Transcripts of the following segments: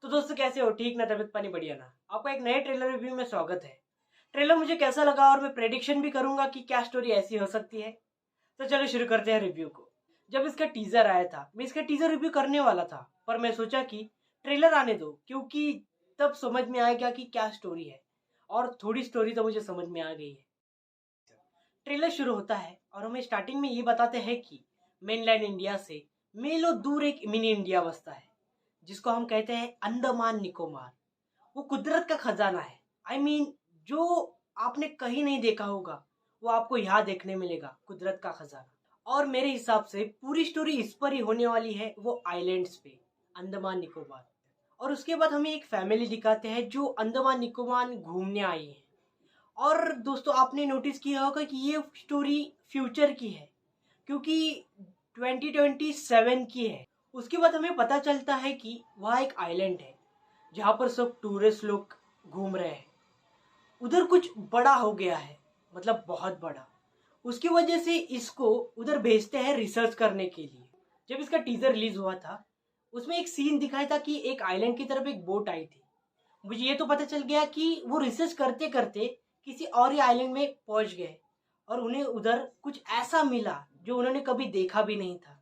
तो दोस्तों कैसे हो? ठीक ना? तबीयत पानी बढ़िया ना? आपका एक नए ट्रेलर रिव्यू में स्वागत है। ट्रेलर मुझे कैसा लगा और मैं प्रेडिक्शन भी करूंगा कि क्या स्टोरी ऐसी हो सकती है। तो चलो शुरू करते हैं रिव्यू को। जब इसका टीजर आया था मैं इसका टीजर रिव्यू करने वाला था, पर मैं सोचा कि ट्रेलर आने दो, क्योंकि तब समझ में आएगा कि क्या स्टोरी है। और थोड़ी स्टोरी तो मुझे समझ में आ गई है। ट्रेलर शुरू होता है और हमें स्टार्टिंग में ये बताते हैं कि मेनलैंड इंडिया से मेलों दूर एक मिनी इंडिया बसता है, जिसको हम कहते हैं अंडमान निकोबार। वो कुदरत का खजाना है। जो आपने कहीं नहीं देखा होगा वो आपको यहाँ देखने मिलेगा, कुदरत का खजाना। और मेरे हिसाब से पूरी स्टोरी इस पर ही होने वाली है, वो आइलैंड्स पे, अंडमान निकोबार। और उसके बाद हमें एक फैमिली दिखाते हैं जो अंडमान निकोबार घूमने आई है। और दोस्तों आपने नोटिस किया होगा कि ये स्टोरी फ्यूचर की है, क्योंकि 2027 की है। उसके बाद हमें पता चलता है कि वह एक आइलैंड है जहाँ पर सब टूरिस्ट लोग घूम रहे हैं। उधर कुछ बड़ा हो गया है, मतलब बहुत बड़ा। उसकी वजह से इसको उधर भेजते हैं रिसर्च करने के लिए। जब इसका टीजर रिलीज हुआ था उसमें एक सीन दिखाया था कि एक आइलैंड की तरफ एक बोट आई थी। मुझे ये तो पता चल गया कि वो रिसर्च करते करते किसी और ही आइलैंड में पहुंच गए और उन्हें उधर कुछ ऐसा मिला जो उन्होंने कभी देखा भी नहीं था।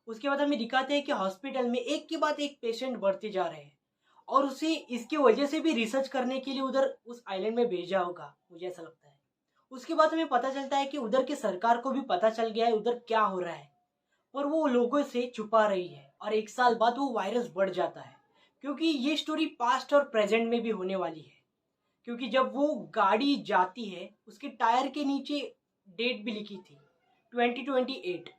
उसके बाद हमें दिखाते हैं कि हॉस्पिटल में एक के बाद एक पेशेंट बढ़ते जा रहे हैं और उसे इसकी वजह से भी रिसर्च करने के लिए उधर उस आइलैंड में भेजा होगा, मुझे ऐसा लगता है। उसके बाद हमें पता चलता है कि उधर की सरकार को भी पता चल गया है उधर क्या हो रहा है, पर वो लोगों से छुपा रही है। और एक साल बाद वो वायरस बढ़ जाता है, क्योंकि ये स्टोरी पास्ट और प्रेजेंट में भी होने वाली है। क्योंकि जब वो गाड़ी जाती है उसके टायर के नीचे डेट भी लिखी थी, 2028।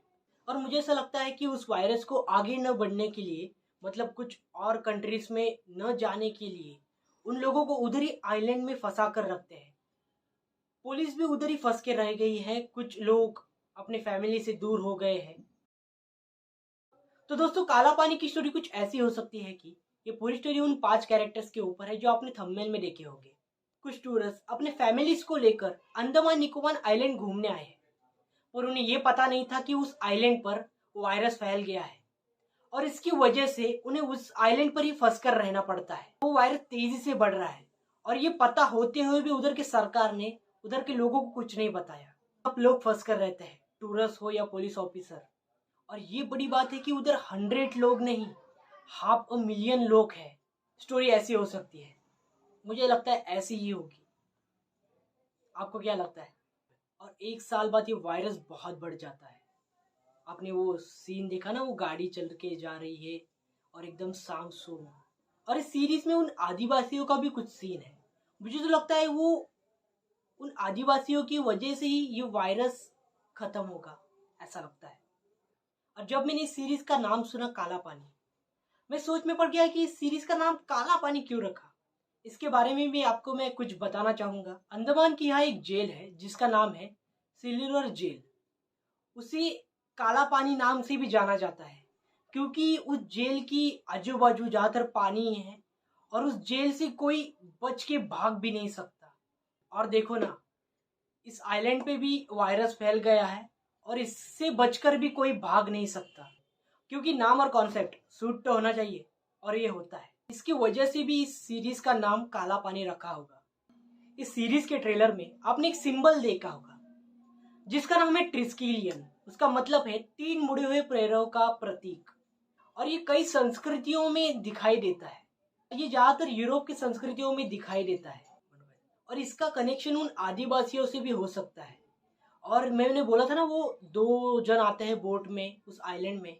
और मुझे ऐसा लगता है कि उस वायरस को आगे न बढ़ने के लिए, मतलब कुछ और कंट्रीज में न जाने के लिए, उन लोगों को उधर ही आइलैंड में फंसा कर रखते हैं। पुलिस भी उधर ही फंस के रह गई है, कुछ लोग अपने फैमिली से दूर हो गए हैं। तो दोस्तों काला पानी की स्टोरी कुछ ऐसी हो सकती है कि ये पूरी स्टोरी उन 5 कैरेक्टर्स के ऊपर है जो आपने थंबनेल में देखे होंगे। कुछ टूरिस्ट अपने फैमिलीज को लेकर अंडमान निकोबार आइलैंड घूमने आए हैं, और उन्हें ये पता नहीं था कि उस आइलैंड पर वायरस फैल गया है और इसकी वजह से उन्हें उस आइलैंड पर ही फंस कर रहना पड़ता है। वो वायरस तेजी से बढ़ रहा है और ये पता होते हुए भी उधर की सरकार ने उधर के लोगों को कुछ नहीं बताया। सब लोग फंस कर रहते हैं, टूरिस्ट हो या पुलिस ऑफिसर। और ये बड़ी बात है कि उधर 100 लोग नहीं, 500,000 लोग हैं। स्टोरी ऐसी हो सकती है, मुझे लगता है ऐसी ही होगी। आपको क्या लगता है? और एक साल बाद ये वायरस बहुत बढ़ जाता है। आपने वो सीन देखा ना, वो गाड़ी चल के जा रही है और एकदम शाम सुम। और इस सीरीज में उन आदिवासियों का भी कुछ सीन है। मुझे तो लगता है वो उन आदिवासियों की वजह से ही ये वायरस खत्म होगा, ऐसा लगता है। और जब मैंने इस सीरीज का नाम सुना काला पानी, मैं सोच में पड़ गया कि इस सीरीज का नाम काला पानी क्यों रखा। इसके बारे में भी आपको मैं कुछ बताना चाहूंगा। अंडमान की यहाँ एक जेल है जिसका नाम है सिल्वर जेल। उसे काला पानी नाम से भी जाना जाता है, क्योंकि उस जेल की आजू बाजू ज्यादातर पानी है और उस जेल से कोई बच के भाग भी नहीं सकता। और देखो ना, इस आइलैंड पे भी वायरस फैल गया है और इससे बचकर भी कोई भाग नहीं सकता, क्योंकि नाम और कॉन्सेप्ट सूट तो होना चाहिए और ये होता है। इसकी वजह से भी इस सीरीज का नाम काला पानी रखा होगा। इस सीरीज के ट्रेलर में आपने एक सिंबल देखा होगा जिसका नाम है ट्रिस्किलियन। उसका मतलब है 3 मुड़े हुए पैरों का प्रतीक। और ये कई संस्कृतियों में दिखाई देता है। ये ज्यादातर यूरोप की संस्कृतियों में दिखाई देता है और इसका कनेक्शन उन आदिवासियों से भी हो सकता है। और मैंने बोला था ना, वो 2 जन आते हैं बोट में उस आइलैंड में,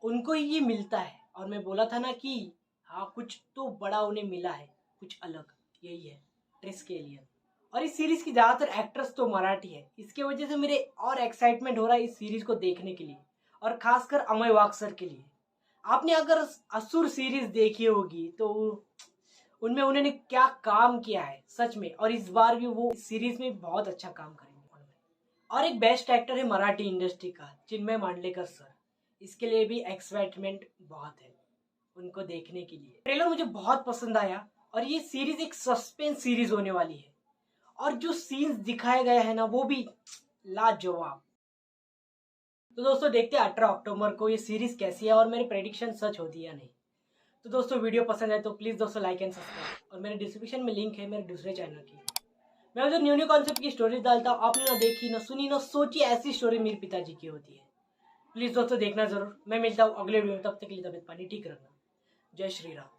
उनको ही ये मिलता है। और मैं बोला था ना कि हाँ, कुछ तो बड़ा उन्हें मिला है, कुछ अलग। यही है ट्रिस्केलियन। और इस सीरीज की ज्यादातर एक्ट्रेस तो मराठी है, इसके वजह से मेरे और एक्साइटमेंट हो रहा है इस सीरीज को देखने के लिए, और खासकर अमय वाक्सर के लिए। आपने अगर असुर सीरीज देखी होगी तो उनमें उन्होंने क्या काम किया है सच में, और इस बार भी वो इस सीरीज में बहुत अच्छा काम करेंगे। और एक बेस्ट एक्टर है मराठी इंडस्ट्री का, चिन्मय मांडलेकर सर। इसके लिए भी एक्साइटमेंट बहुत है उनको देखने के लिए। ट्रेलर मुझे बहुत पसंद आया और ये सीरीज एक सस्पेंस सीरीज होने वाली है। और जो सीन्स दिखाए गए हैं ना, वो भी लाजवाब। तो दोस्तों देखते हैं 18 अक्टूबर को ये सीरीज कैसी है और मेरी प्रेडिक्शन सच होती है या नहीं। तो दोस्तों वीडियो पसंद आए तो प्लीज़ दोस्तों लाइक एंड सब्सक्राइब, और मेरे डिस्क्रिप्शन में लिंक है मेरे दूसरे चैनल की। मैं जो न्यू कॉन्सेप्ट की स्टोरी डालता हूँ, आपने ना देखी ना सुनी ना सोची, ऐसी स्टोरी मेरे पिताजी की होती है। प्लीज़ दोस्तों देखना ज़रूर। मैं मिलता हूँ अगले वीडियो में, तब तक के लिए तबीयत पानी ठीक रखना। जय श्री राम।